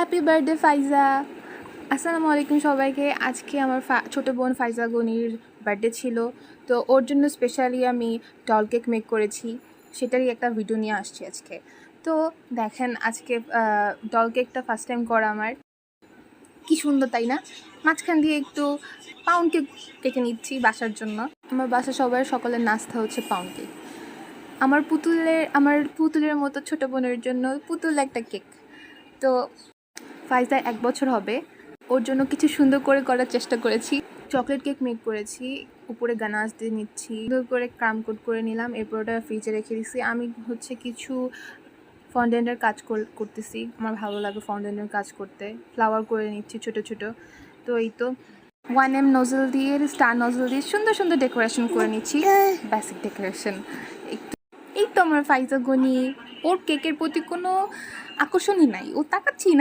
Happy birthday ফাইজা। আসসালামু আলাইকুম সবাইকে। আজকে আমার ছোটো বোন ফাইজা গনির বার্থডে ছিল, তো ওর জন্য স্পেশালি আমি ডল কেক মেক করেছি, সেটারই একটা ভিডিও নিয়ে আসছি আজকে। তো দেখেন আজকে ডল কেকটা ফার্স্ট টাইম করা আমার, কি সুন্দর তাই না? মাঝখান দিয়ে একটু পাউন্ড কেক কেটে নিচ্ছি বাসার জন্য। আমার বাসা সকলের নাস্তা হচ্ছে পাউন্ড কেক। আমার পুতুলের মতো ছোটো বোনের জন্য পুতুল একটা কেক। তো ফাইজা 1 বছর হবে, ওর জন্য কিছু সুন্দর করে করার চেষ্টা করেছি। চকলেট কেক মেক করেছি, উপরে গানাশ দিয়ে নিচ্ছি, সুন্দর করে ক্রাম কোট করে নিলাম, এরপর ওটা ফ্রিজে রেখে দিচ্ছি। আমি কিছু ফন্ডেন্টের কাজ করতেছি, আমার ভালো লাগে ফন্ডেন্টের কাজ করতে। ফ্লাওয়ার করে নিচ্ছি ছোটো ছোটো। তো এই তো 1M নজল দিয়ে, স্টার নজল দিয়ে সুন্দর সুন্দর ডেকোরেশন করে নিচ্ছি, বেসিক ডেকোরেশন। এই তো আমার ফাইজা গনি, ওর কেকের প্রতি কোনো আকর্ষণই নাই, ও তাকাচ্ছি না।